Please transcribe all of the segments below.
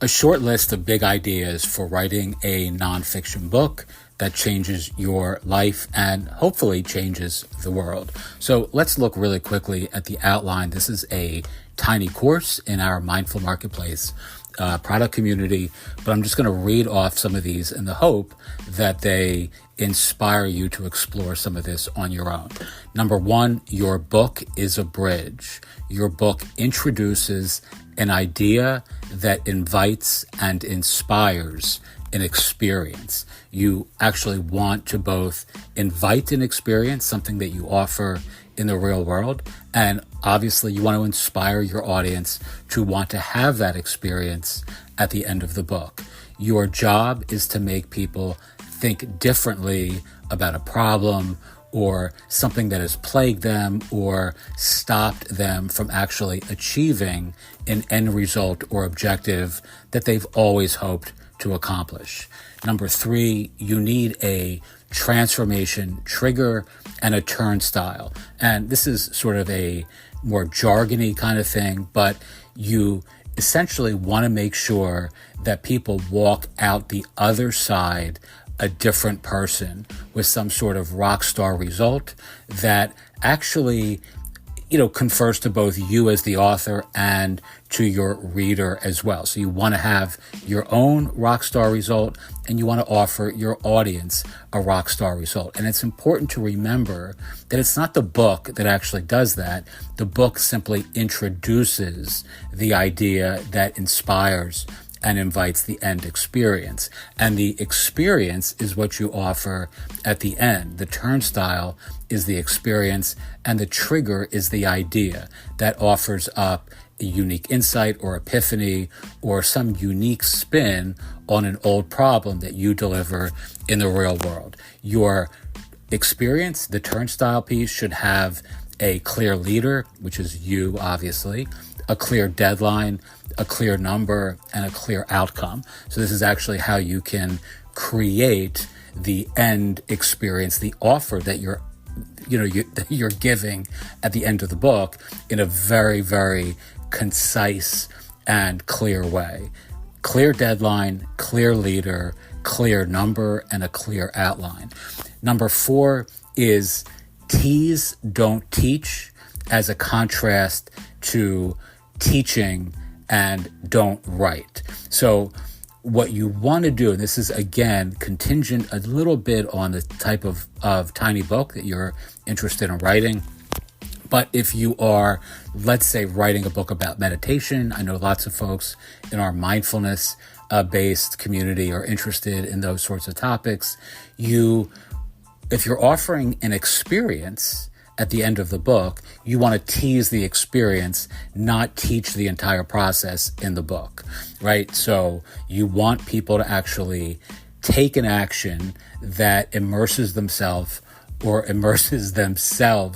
A short list of big ideas for writing a nonfiction book that changes your life and hopefully changes the world. So let's look really quickly at the outline. This is a tiny course in our Mindful Marketplace product community, but I'm just going to read off some of these in the hope that they inspire you to explore some of this on your own. Number one, your book is a bridge. Your book introduces an idea that invites and inspires an experience. You actually want to both invite an experience, something that you offer in the real world, and obviously you want to inspire your audience to want to have that experience at the end of the book. Your job is to make people think differently about a problem or something that has plagued them or stopped them from actually achieving an end result or objective that they've always hoped to accomplish. Number three, you need a transformation trigger and a turnstile. And this is sort of a more jargony kind of thing, but you essentially want to make sure that people walk out the other side a different person with some sort of rock star result that actually, confers to both you as the author and to your reader as well. So you want to have your own rock star result and you want to offer your audience a rock star result. And it's important to remember that it's not the book that actually does that. The book simply introduces the idea that inspires and invites the end experience. And the experience is what you offer at the end. The turnstile is the experience, and the trigger is the idea that offers up a unique insight or epiphany or some unique spin on an old problem that you deliver in the real world. Your experience, the turnstile piece, should have a clear leader, which is you, obviously, a clear deadline, a clear number, and a clear outcome. So this is actually how you can create the end experience, the offer that you're giving at the end of the book in a very, very concise and clear way. Clear deadline, clear leader, clear number, and a clear outline. Number four is tease, don't teach, as a contrast to teaching and don't write. So what you want to do, and this is again contingent a little bit on the type of tiny book that you're interested in writing. But if you are, let's say, writing a book about meditation, I know lots of folks in our mindfulness based community are interested in those sorts of topics. If you're offering an experience at the end of the book, you want to tease the experience, not teach the entire process in the book, right? So you want people to actually take an action that immerses themselves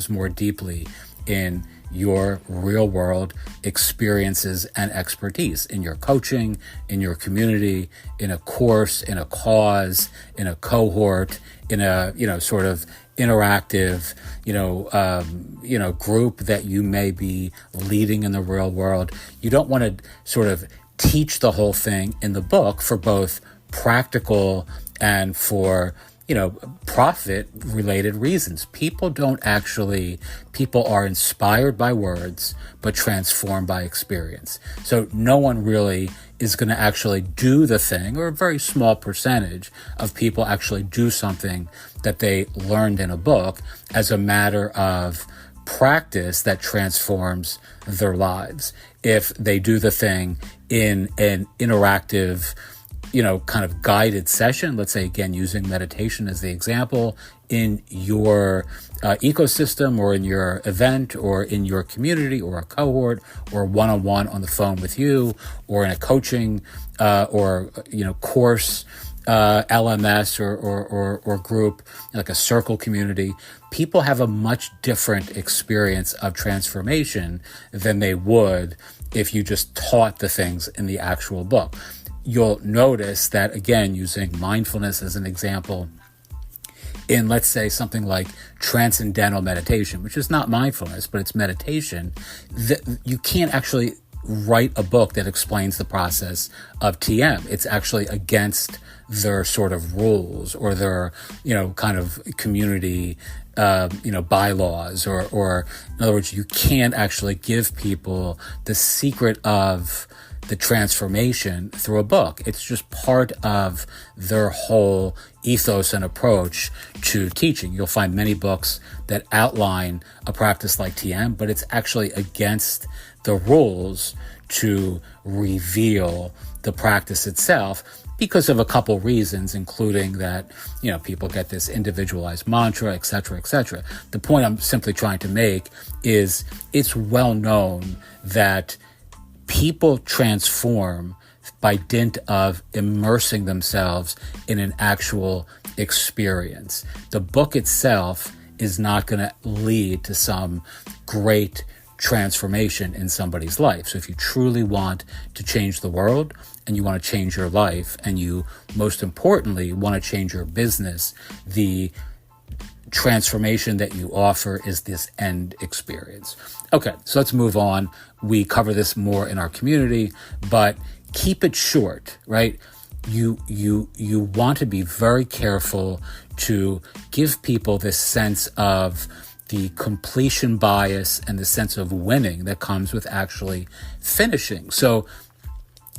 more deeply in your real world experiences and expertise in your coaching, in your community, in a course, in a cause, in a cohort, in a, sort of interactive, group that you may be leading in the real world. You don't want to sort of teach the whole thing in the book for both practical and for, profit-related reasons. People are inspired by words, but transformed by experience. So no one really is going to actually do the thing, or a very small percentage of people actually do something that they learned in a book as a matter of practice that transforms their lives. If they do the thing in an interactive, kind of guided session, let's say, again, using meditation as the example, in your ecosystem or in your event or in your community or a cohort or one-on-one on the phone with you or in a coaching course, LMS or group, like a circle community, people have a much different experience of transformation than they would if you just taught the things in the actual book. You'll notice that, again, using mindfulness as an example, in, let's say, something like transcendental meditation, which is not mindfulness, but it's meditation, that you can't actually write a book that explains the process of TM. It's actually against their sort of rules or their, kind of community, bylaws, or in other words, you can't actually give people the secret of the transformation through a book. It's just part of their whole ethos and approach to teaching. You'll find many books that outline a practice like TM, but it's actually against the rules to reveal the practice itself because of a couple reasons, including that, people get this individualized mantra, et cetera, et cetera. The point I'm simply trying to make is it's well known that people transform by dint of immersing themselves in an actual experience. The book itself is not going to lead to some great transformation in somebody's life. So if you truly want to change the world and you want to change your life and you, most importantly, want to change your business, the transformation that you offer is this end experience. Okay, so let's move on. We cover this more in our community, but keep it short, right? You want to be very careful to give people this sense of the completion bias and the sense of winning that comes with actually finishing. So,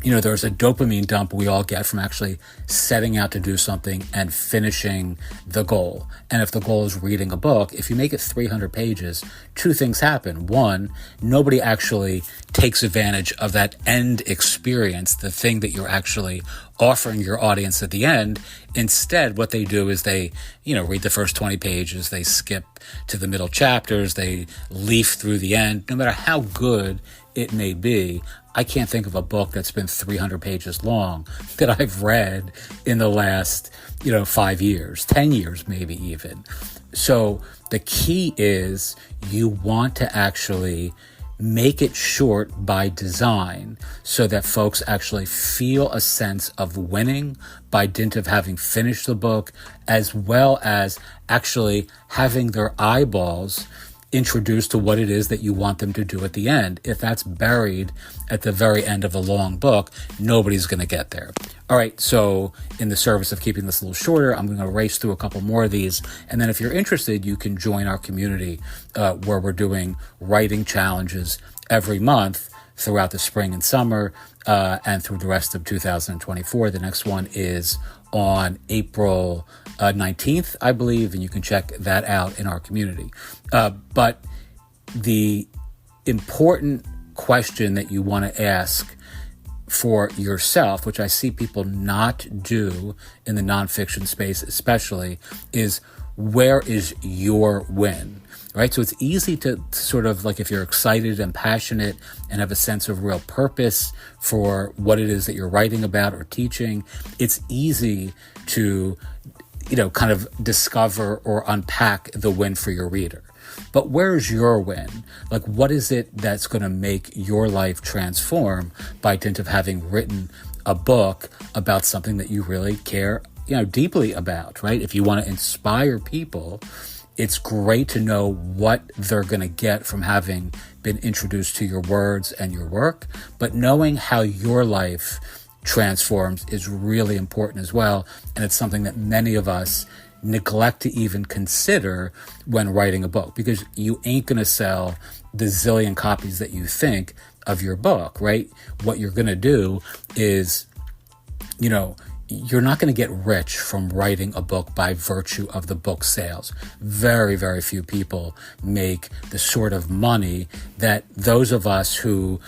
there's a dopamine dump we all get from actually setting out to do something and finishing the goal. And if the goal is reading a book, if you make it 300 pages, two things happen. One, nobody actually takes advantage of that end experience, the thing that you're actually offering your audience at the end. Instead, what they do is they, read the first 20 pages, they skip to the middle chapters, they leaf through the end. No matter how good it may be, I can't think of a book that's been 300 pages long that I've read in the last, 5 years, 10 years, maybe even. So the key is you want to actually make it short by design so that folks actually feel a sense of winning by dint of having finished the book, as well as actually having their eyeballs introduced to what it is that you want them to do at the end. If that's buried at the very end of a long book, nobody's going to get there. All right, so in the service of keeping this a little shorter, I'm going to race through a couple more of these. And then if you're interested, you can join our community where we're doing writing challenges every month throughout the spring and summer and through the rest of 2024. The next one is on April 19th, I believe, and you can check that out in our community. But the important question that you want to ask for yourself, which I see people not do in the nonfiction space especially, is where is your win? Right? So it's easy to sort of, like, if you're excited and passionate and have a sense of real purpose for what it is that you're writing about or teaching, it's easy to, kind of discover or unpack the win for your reader. But where's your win? Like, what is it that's going to make your life transform by dint of having written a book about something that you really care, deeply about, right? If you want to inspire people, it's great to know what they're going to get from having been introduced to your words and your work, but knowing how your life transforms is really important as well. And it's something that many of us neglect to even consider when writing a book, because you ain't going to sell the zillion copies that you think of your book, right? What you're going to do is, you're not going to get rich from writing a book by virtue of the book sales. Very, very few people make the sort of money that those of us who,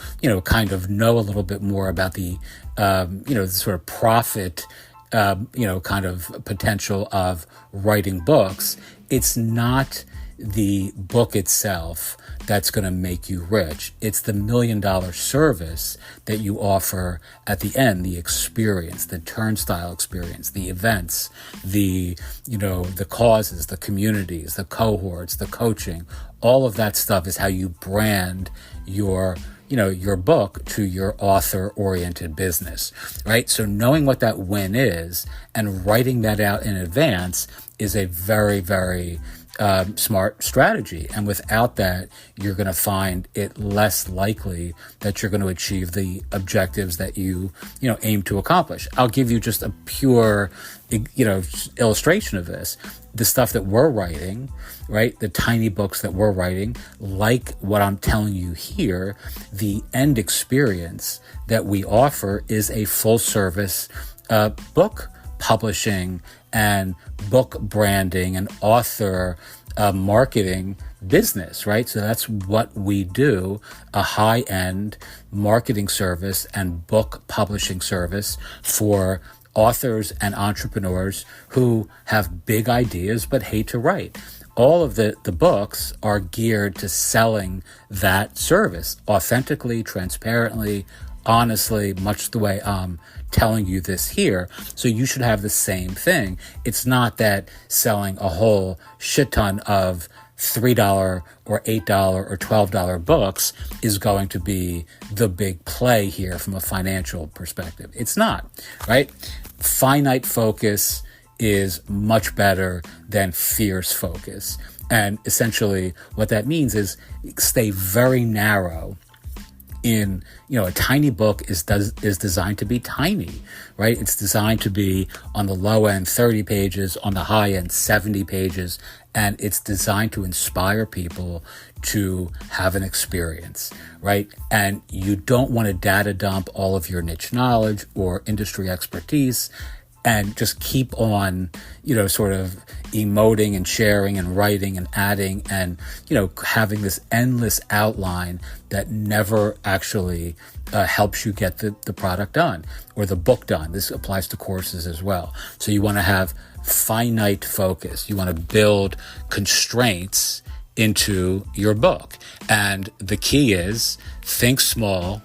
kind of know a little bit more about the, the sort of profit, kind of potential of writing books. It's not the book itself that's going to make you rich. It's the $1 million service that you offer at the end, the experience, the turnstile experience, the events, the causes, the communities, the cohorts, the coaching. All of that stuff is how you brand your book to your author-oriented business, right? So knowing what that win is and writing that out in advance is a very, very smart strategy. And without that, you're going to find it less likely that you're going to achieve the objectives that you aim to accomplish. I'll give you just a pure, illustration of this. The stuff that we're writing, right? The tiny books that we're writing, like what I'm telling you here, the end experience that we offer is a full service book publishing and book branding and author marketing business, right? So that's what we do, a high-end marketing service and book publishing service for authors and entrepreneurs who have big ideas but hate to write. All of the books are geared to selling that service authentically, transparently, honestly, much the way I'm telling you this here. So you should have the same thing. It's not that selling a whole shit ton of $3 or $8 or $12 books is going to be the big play here from a financial perspective. It's not, right? Finite focus is much better than fierce focus. And essentially what that means is stay very narrow in, a tiny book is designed to be tiny, right? It's designed to be on the low end 30 pages, on the high end 70 pages, and it's designed to inspire people to have an experience, right? And you don't want to data dump all of your niche knowledge or industry expertise and just keep on, sort of emoting and sharing and writing and adding and, having this endless outline that never actually helps you get the product done or the book done. This applies to courses as well. So you want to have finite focus. You want to build constraints into your book. And the key is think small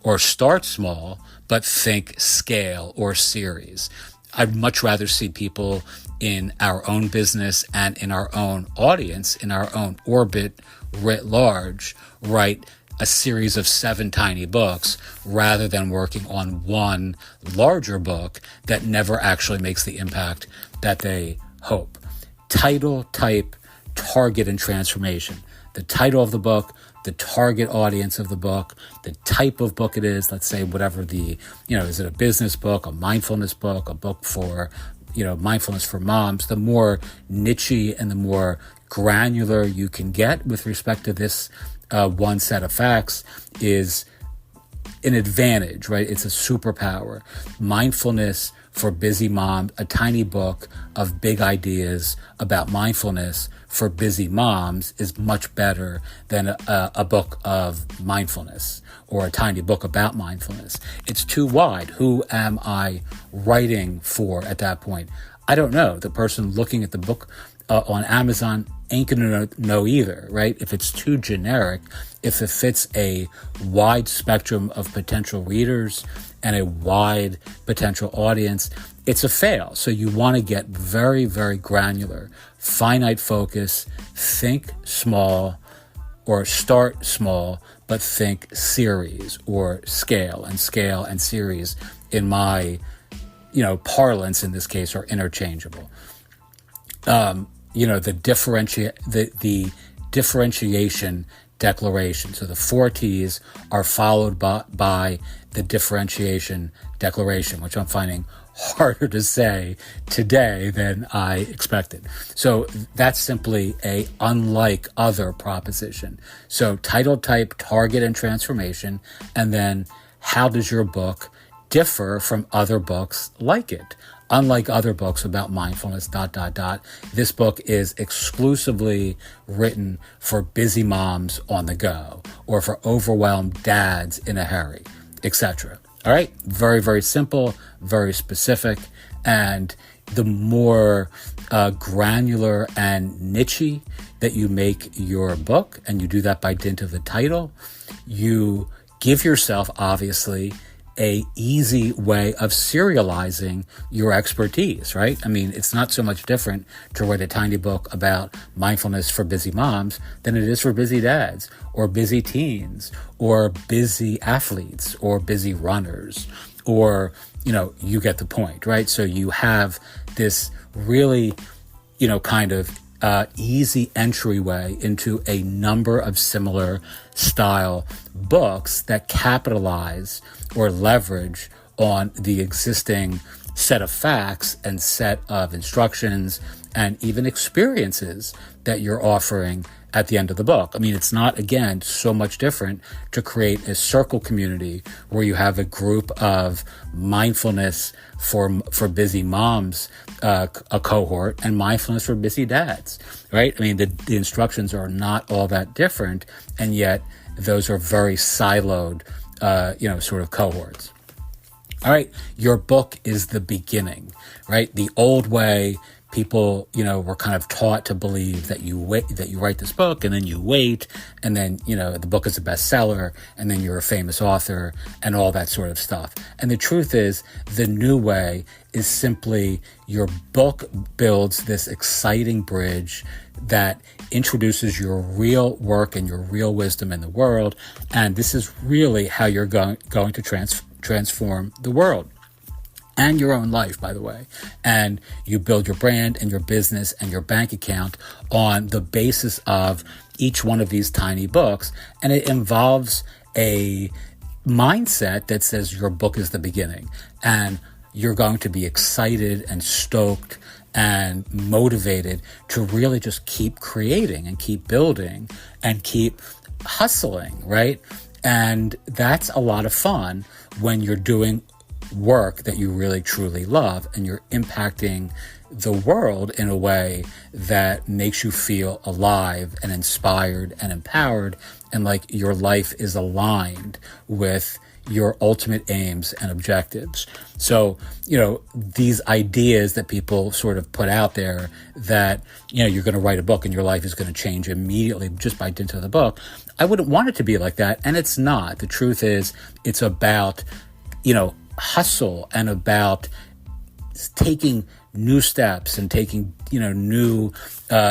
or start small, but think scale or series. I'd much rather see people in our own business and in our own audience, in our own orbit writ large, write a series of 7 tiny books rather than working on one larger book that never actually makes the impact that they hope. Title, type, target, and transformation. The title of the book, the target audience of the book, the type of book it is, let's say whatever is it a business book, a mindfulness book, a book for, mindfulness for moms. The more niche-y and the more granular you can get with respect to this one set of facts is an advantage, right? It's a superpower. Mindfulness for busy moms, a tiny book of big ideas about mindfulness for busy moms is much better than a book of mindfulness or a tiny book about mindfulness. It's too wide. Who am I writing for at that point? I don't know. The person looking at the book on Amazon ain't gonna know either, right? If it's too generic, if it fits a wide spectrum of potential readers and a wide potential audience, it's a fail. So you want to get very, very granular, finite focus, think small or start small, but think series or scale and series in my, parlance in this case are interchangeable. The differentiation declaration. So the 4 T's are followed by the differentiation declaration, which I'm finding harder to say today than I expected. So that's simply a unlike other proposition. So title, type, target, and transformation. And then how does your book differ from other books like it? Unlike other books about mindfulness, ... This book is exclusively written for busy moms on the go or for overwhelmed dads in a hurry, etc. All right. Very, very simple, very specific. And the more granular and niche that you make your book, and you do that by dint of the title, you give yourself, obviously, a easy way of serializing your expertise, right? I mean, it's not so much different to write a tiny book about mindfulness for busy moms than it is for busy dads or busy teens or busy athletes or busy runners or, you get the point, right? So you have this really, kind of easy entryway into a number of similar style books that capitalize or leverage on the existing set of facts and set of instructions and even experiences that you're offering at the end of the book. I mean, it's not, again, so much different to create a circle community where you have a group of mindfulness for busy moms, a cohort, and mindfulness for busy dads, right? I mean, the instructions are not all that different, and yet those are very siloed, sort of cohorts. All right, your book is the beginning, right? The old way, people, were kind of taught to believe that you write this book and then you wait, and then, the book is a bestseller, and then you're a famous author and all that sort of stuff. And the truth is, the new way is simply your book builds this exciting bridge that introduces your real work and your real wisdom in the world. And this is really how you're going to transform the world. And your own life, by the way. And you build your brand and your business and your bank account on the basis of each one of these tiny books. And it involves a mindset that says your book is the beginning. And you're going to be excited and stoked and motivated to really just keep creating and keep building and keep hustling, right? And that's a lot of fun when you're doing work that you really truly love and you're impacting the world in a way that makes you feel alive and inspired and empowered, and like your life is aligned with your ultimate aims and objectives. So, these ideas that people sort of put out there that, you're going to write a book and your life is going to change immediately just by dint of the book, I wouldn't want it to be like that. And it's not. The truth is, it's about, hustle and about taking new steps and taking, new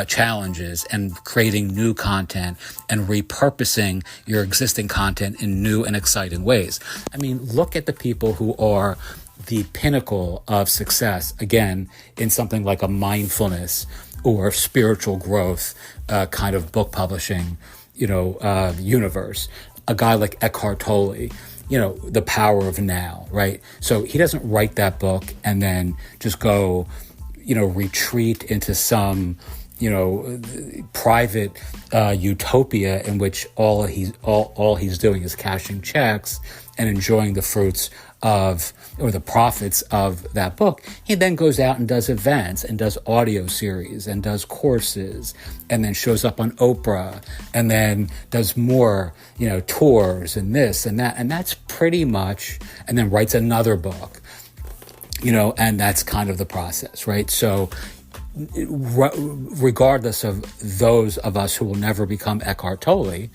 challenges and creating new content and repurposing your existing content in new and exciting ways. I mean, look at the people who are the pinnacle of success, again, in something like a mindfulness or spiritual growth kind of book publishing, universe. A guy like Eckhart Tolle, The Power of Now, right? So he doesn't write that book and then just go, retreat into some, private utopia in which all he's doing is cashing checks and enjoying the fruits of, or the profits of that book. He then goes out and does events and does audio series and does courses and then shows up on Oprah and then does more, tours and this and that. And that's pretty much, and then writes another book, and that's kind of the process, right? So regardless of those of us who will never become Eckhart Tolle,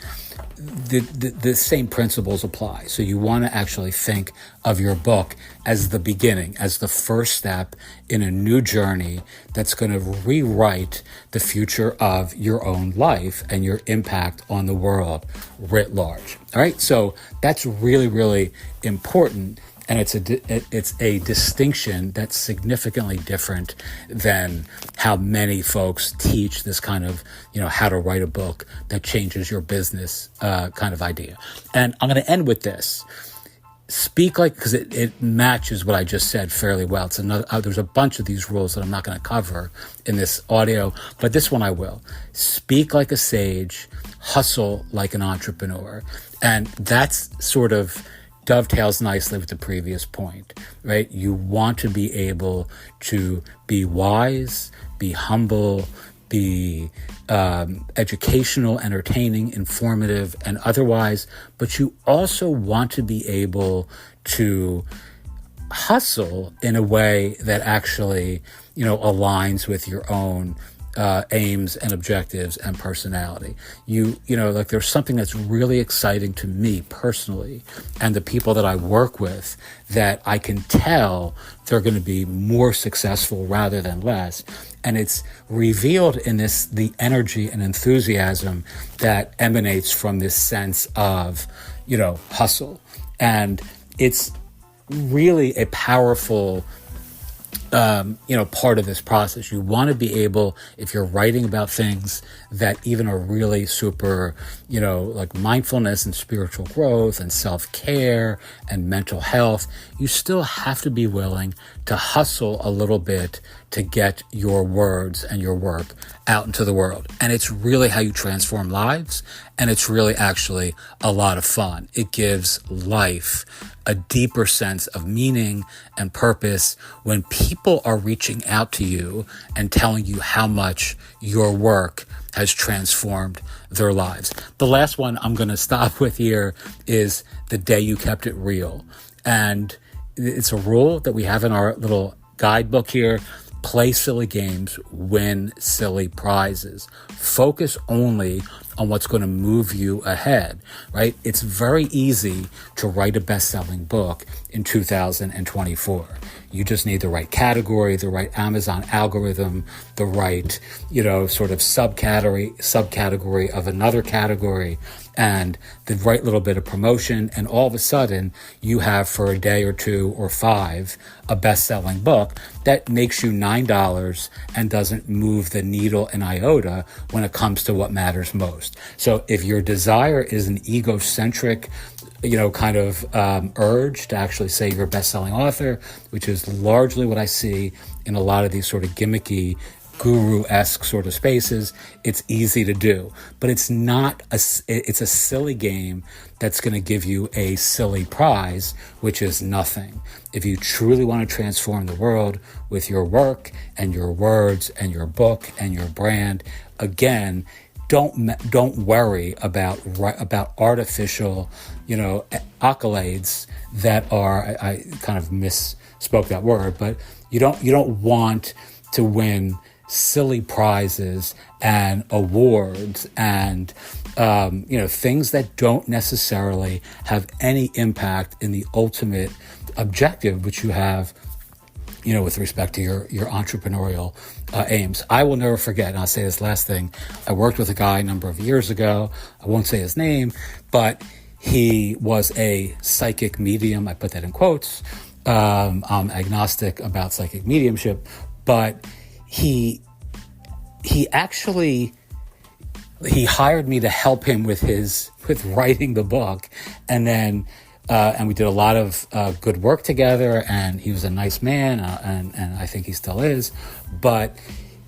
the same principles apply. So you want to actually think of your book as the beginning, as the first step in a new journey that's going to rewrite the future of your own life and your impact on the world writ large. All right. So that's really, really important. And it's a distinction that's significantly different than how many folks teach this kind of, how to write a book that changes your business kind of idea. And I'm going to end with this. Speak like, because it matches what I just said fairly well. It's another. There's a bunch of these rules that I'm not going to cover in this audio, but this one I will. Speak like a sage, hustle like an entrepreneur. And that's sort of dovetails nicely with the previous point, right? You want to be able to be wise, be humble, be educational, entertaining, informative, and otherwise, but you also want to be able to hustle in a way that actually, aligns with your own aims and objectives and personality. Like there's something that's really exciting to me personally and the people that I work with that I can tell they're going to be more successful rather than less. And it's revealed in the energy and enthusiasm that emanates from this sense of, hustle. And it's really a powerful part of this process. You want to be able, if you're writing about things that even are really super, like mindfulness and spiritual growth and self-care and mental health, you still have to be willing to hustle a little bit to get your words and your work out into the world. And it's really how you transform lives. And it's really actually a lot of fun. It gives life a deeper sense of meaning and purpose when people are reaching out to you and telling you how much your work has transformed their lives. The last one I'm going to stop with here is the day you kept it real. And it's a rule that we have in our little guidebook here. Play silly games, win silly prizes. Focus only on what's going to move you ahead, right? It's very easy to write a best-selling book in 2024. You just need the right category, the right Amazon algorithm, the right, sort of subcategory of another category, and the right little bit of promotion. And all of a sudden, you have for a day or two or five, a best-selling book that makes you $9 and doesn't move the needle an iota when it comes to what matters most. So if your desire is an egocentric, urge to actually say you're a best-selling author, which is largely what I see in a lot of these sort of gimmicky, guru-esque sort of spaces, it's easy to do. But it's a silly game that's going to give you a silly prize, which is nothing. If you truly want to transform the world with your work and your words and your book and your brand, again, don't worry about artificial, accolades that are, I kind of misspoke that word, but you don't want to win silly prizes and awards and things that don't necessarily have any impact in the ultimate objective which you have, with respect to your entrepreneurial aims. I will never forget, and I'll say this last thing, I worked with a guy a number of years ago. I won't say his name, but he was a psychic medium. I put that in quotes. I'm agnostic about psychic mediumship, but he hired me to help him with writing the book, and then and we did a lot of good work together, and he was a nice man, and I think he still is, but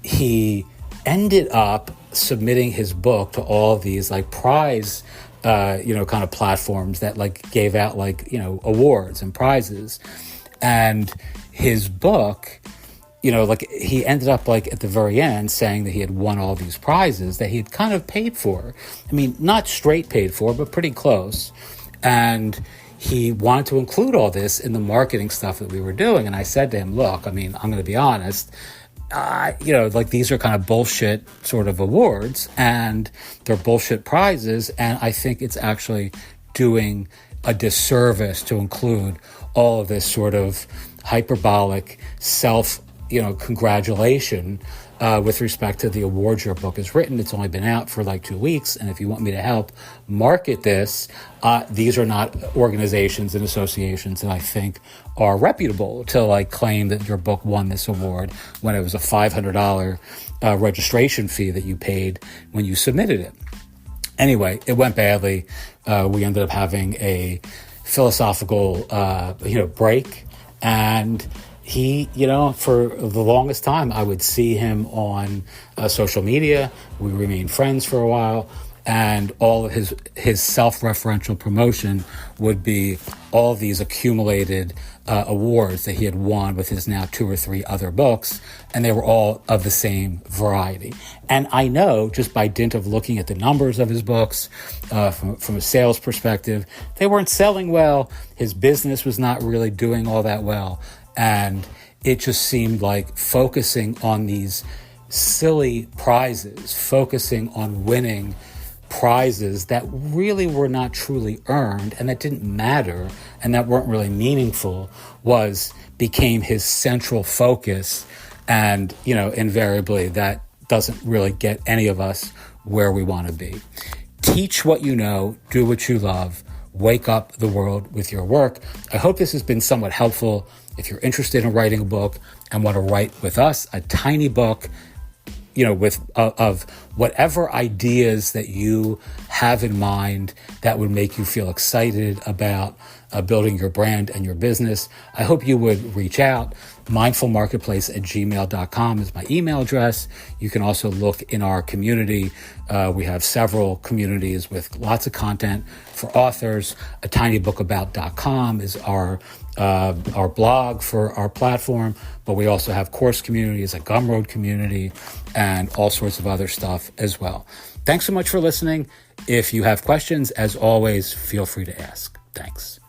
he ended up submitting his book to all these like prize kind of platforms that like gave out like awards and prizes, and his book, he ended up like at the very end saying that he had won all these prizes that he had kind of paid for. I mean, not straight paid for, but pretty close. And he wanted to include all this in the marketing stuff that we were doing. And I said to him, look, I mean, I'm going to be honest, these are kind of bullshit sort of awards and they're bullshit prizes. And I think it's actually doing a disservice to include all of this sort of hyperbolic congratulation with respect to the awards your book has written. It's only been out for like 2 weeks. And if you want me to help market this, these are not organizations and associations that I think are reputable to like claim that your book won this award when it was a $500 registration fee that you paid when you submitted it. Anyway, it went badly. We ended up having a philosophical, break, and he, for the longest time, I would see him on social media. We remained friends for a while, and all of his self-referential promotion would be all of these accumulated awards that he had won with his now 2 or 3 other books, and they were all of the same variety. And I know, just by dint of looking at the numbers of his books, from a sales perspective, they weren't selling well. His business was not really doing all that well. And it just seemed like focusing on these silly prizes, focusing on winning prizes that really were not truly earned and that didn't matter and that weren't really meaningful became his central focus. And, invariably that doesn't really get any of us where we want to be. Teach what you know, do what you love, wake up the world with your work. I hope this has been somewhat helpful. If you're interested in writing a book and want to write with us, a tiny book, with of whatever ideas that you have in mind that would make you feel excited about building your brand and your business, I hope you would reach out. mindfulmarketplace@gmail.com is my email address. You can also look in our community. We have several communities with lots of content for authors. atinybookabout.com is our blog for our platform, but we also have course communities, a Gumroad community, and all sorts of other stuff as well. Thanks so much for listening. If you have questions, as always, feel free to ask. Thanks.